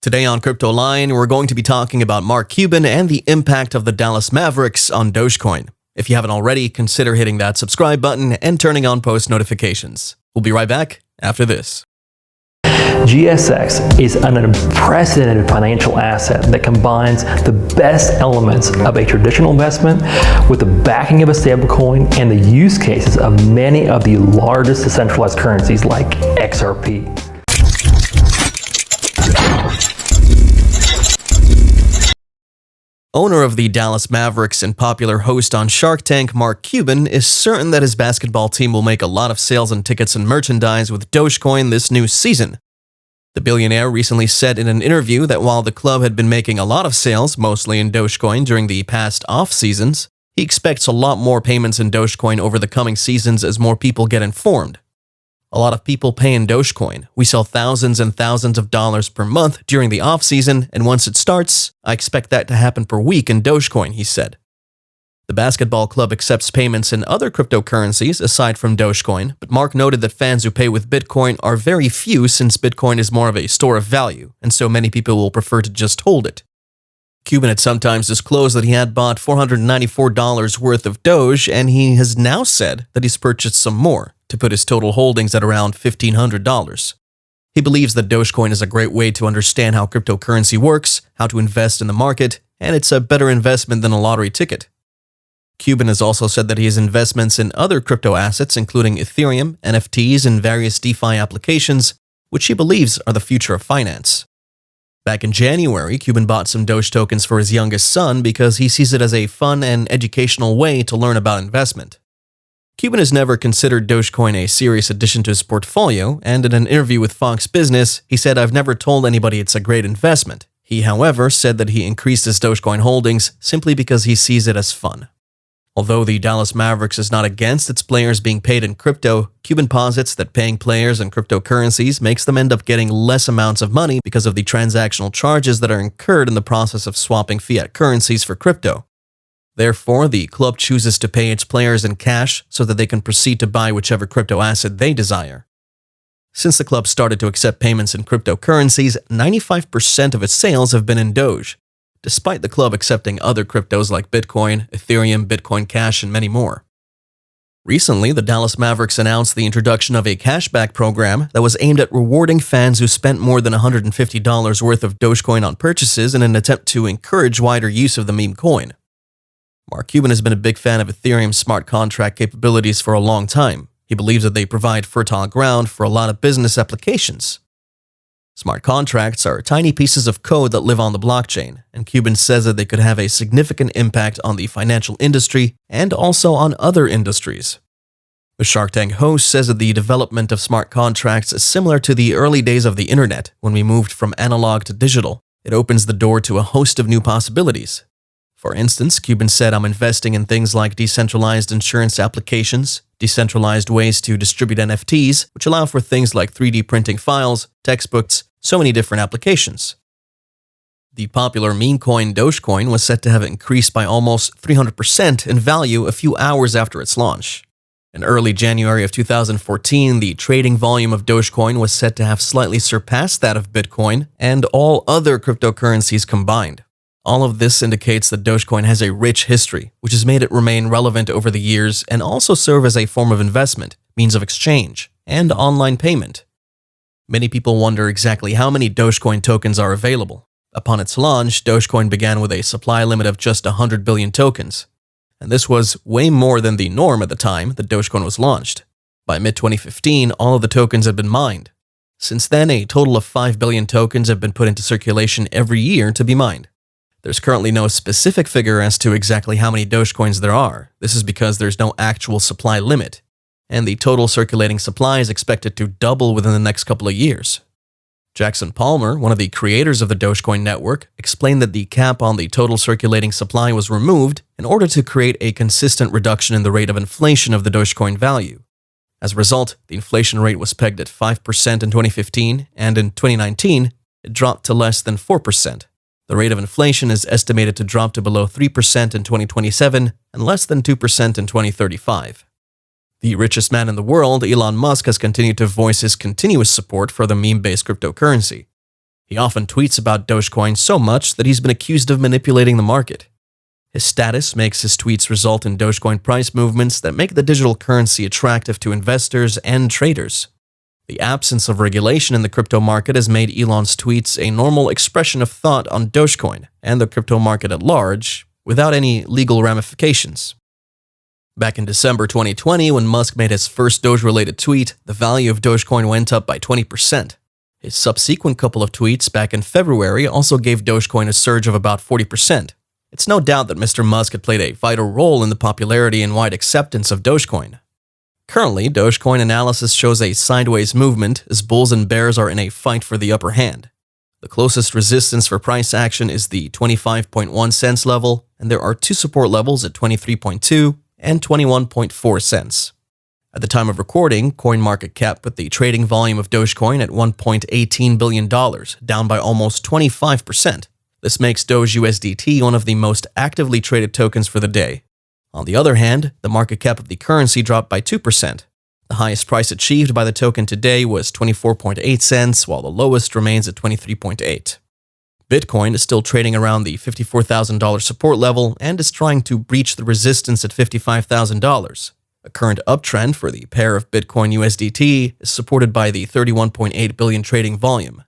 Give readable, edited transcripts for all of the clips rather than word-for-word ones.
Today on Crypto Line, we're going to be talking about Mark Cuban and the impact of the Dallas Mavericks on Dogecoin. If you haven't already, consider hitting that subscribe button and turning on post notifications. We'll be right back after this. GSX is an unprecedented financial asset that combines the best elements of a traditional investment with the backing of a stablecoin and the use cases of many of the largest decentralized currencies like XRP. Owner of the Dallas Mavericks and popular host on Shark Tank, Mark Cuban, is certain that his basketball team will make a lot of sales on tickets and merchandise with Dogecoin this new season. The billionaire recently said in an interview that while the club had been making a lot of sales, mostly in Dogecoin, during the past off-seasons, he expects a lot more payments in Dogecoin over the coming seasons as more people get informed. A lot of people pay in Dogecoin. We sell thousands and thousands of dollars per month during the off-season, and once it starts, I expect that to happen per week in Dogecoin, he said. The basketball club accepts payments in other cryptocurrencies aside from Dogecoin, but Mark noted that fans who pay with Bitcoin are very few since Bitcoin is more of a store of value, and so many people will prefer to just hold it. Cuban had sometimes disclosed that he had bought $494 worth of Doge, and he has now said that he's purchased some more, to put his total holdings at around $1,500. He believes that Dogecoin is a great way to understand how cryptocurrency works, how to invest in the market, and it's a better investment than a lottery ticket. Cuban has also said that he has investments in other crypto assets, including Ethereum, NFTs, and various DeFi applications, which he believes are the future of finance. Back in January, Cuban bought some Doge tokens for his youngest son because he sees it as a fun and educational way to learn about investment. Cuban has never considered Dogecoin a serious addition to his portfolio, and in an interview with Fox Business, he said, "I've never told anybody it's a great investment." He, however, said that he increased his Dogecoin holdings simply because he sees it as fun. Although the Dallas Mavericks is not against its players being paid in crypto, Cuban posits that paying players in cryptocurrencies makes them end up getting less amounts of money because of the transactional charges that are incurred in the process of swapping fiat currencies for crypto. Therefore, the club chooses to pay its players in cash so that they can proceed to buy whichever crypto asset they desire. Since the club started to accept payments in cryptocurrencies, 95% of its sales have been in Doge, despite the club accepting other cryptos like Bitcoin, Ethereum, Bitcoin Cash, and many more. Recently, the Dallas Mavericks announced the introduction of a cashback program that was aimed at rewarding fans who spent more than $150 worth of Dogecoin on purchases in an attempt to encourage wider use of the meme coin. Mark Cuban has been a big fan of Ethereum's smart contract capabilities for a long time. He believes that they provide fertile ground for a lot of business applications. Smart contracts are tiny pieces of code that live on the blockchain, and Cuban says that they could have a significant impact on the financial industry and also on other industries. The Shark Tank host says that the development of smart contracts is similar to the early days of the internet when we moved from analog to digital. It opens the door to a host of new possibilities. For instance, Cuban said, "I'm investing in things like decentralized insurance applications, decentralized ways to distribute NFTs, which allow for things like 3D printing files, textbooks, so many different applications." The popular meme coin Dogecoin was said to have increased by almost 300% in value a few hours after its launch. In early January of 2014, the trading volume of Dogecoin was said to have slightly surpassed that of Bitcoin and all other cryptocurrencies combined. All of this indicates that Dogecoin has a rich history, which has made it remain relevant over the years and also serve as a form of investment, means of exchange, and online payment. Many people wonder exactly how many Dogecoin tokens are available. Upon its launch, Dogecoin began with a supply limit of just 100 billion tokens, and this was way more than the norm at the time that Dogecoin was launched. By mid-2015, all of the tokens had been mined. Since then, a total of 5 billion tokens have been put into circulation every year to be mined. There's currently no specific figure as to exactly how many Dogecoins there are. This is because there's no actual supply limit, and the total circulating supply is expected to double within the next couple of years. Jackson Palmer, one of the creators of the Dogecoin network, explained that the cap on the total circulating supply was removed in order to create a consistent reduction in the rate of inflation of the Dogecoin value. As a result, the inflation rate was pegged at 5% in 2015, and in 2019, it dropped to less than 4%. The rate of inflation is estimated to drop to below 3% in 2027 and less than 2% in 2035. The richest man in the world, Elon Musk, has continued to voice his continuous support for the meme-based cryptocurrency. He often tweets about Dogecoin so much that he's been accused of manipulating the market. His status makes his tweets result in Dogecoin price movements that make the digital currency attractive to investors and traders. The absence of regulation in the crypto market has made Elon's tweets a normal expression of thought on Dogecoin and the crypto market at large, without any legal ramifications. Back in December 2020, when Musk made his first Doge-related tweet, the value of Dogecoin went up by 20%. His subsequent couple of tweets back in February also gave Dogecoin a surge of about 40%. It's no doubt that Mr. Musk had played a vital role in the popularity and wide acceptance of Dogecoin. Currently, Dogecoin analysis shows a sideways movement as bulls and bears are in a fight for the upper hand. The closest resistance for price action is the 25.1 cents level, and there are two support levels at 23.2 and 21.4 cents. At the time of recording, CoinMarketCap put the trading volume of Dogecoin at $1.18 billion, down by almost 25%. This makes Doge USDT one of the most actively traded tokens for the day. On the other hand, the market cap of the currency dropped by 2%. The highest price achieved by the token today was 24.8 cents, while the lowest remains at 23.8. Bitcoin is still trading around the $54,000 support level and is trying to breach the resistance at $55,000. A current uptrend for the pair of Bitcoin USDT is supported by the 31.8 billion trading volume.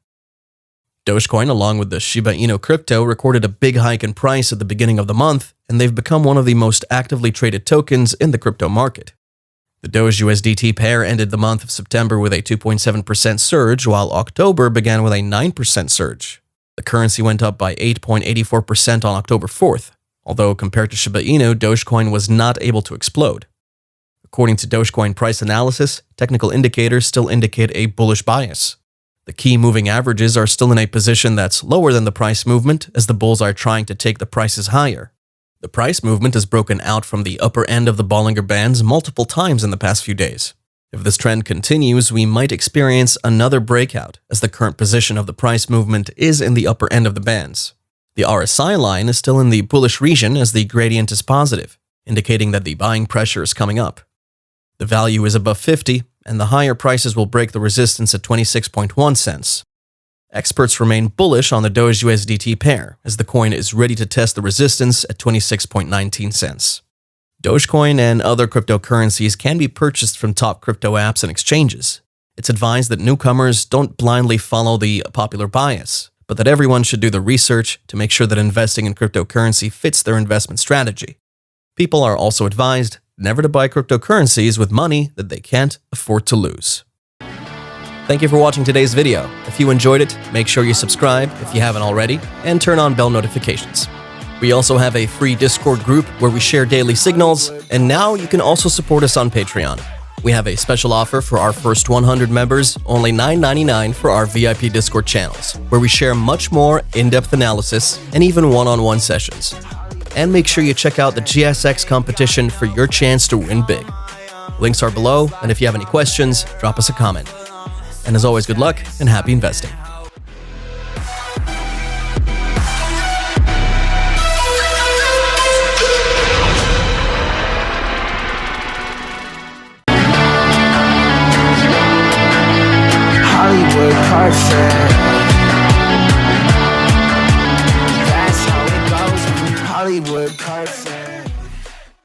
Dogecoin, along with the Shiba Inu crypto, recorded a big hike in price at the beginning of the month, and they've become one of the most actively traded tokens in the crypto market. The Doge USDT pair ended the month of September with a 2.7% surge, while October began with a 9% surge. The currency went up by 8.84% on October 4th, although compared to Shiba Inu, Dogecoin was not able to explode. According to Dogecoin price analysis, technical indicators still indicate a bullish bias. The key moving averages are still in a position that's lower than the price movement, as the bulls are trying to take the prices higher. The price movement has broken out from the upper end of the Bollinger Bands multiple times in the past few days. If this trend continues, we might experience another breakout, as the current position of the price movement is in the upper end of the bands. The RSI line is still in the bullish region as the gradient is positive, indicating that the buying pressure is coming up. The value is above 50, and the higher prices will break the resistance at 26.1 cents. Experts remain bullish on the Doge USDT pair, as the coin is ready to test the resistance at 26.19 cents. Dogecoin and other cryptocurrencies can be purchased from top crypto apps and exchanges. It's advised that newcomers don't blindly follow the popular bias, but that everyone should do the research to make sure that investing in cryptocurrency fits their investment strategy. People are also advised never to buy cryptocurrencies with money that they can't afford to lose. Thank you for watching today's video. If you enjoyed it, make sure you subscribe if you haven't already, and turn on bell notifications. We also have a free Discord group where we share daily signals, and now you can also support us on Patreon. We have a special offer for our first 100 members, only $9.99 for our VIP Discord channels, where we share much more in-depth analysis and even one-on-one sessions. And make sure you check out the GSX competition for your chance to win big. Links are below, and if you have any questions, drop us a comment. And as always, good luck and happy investing.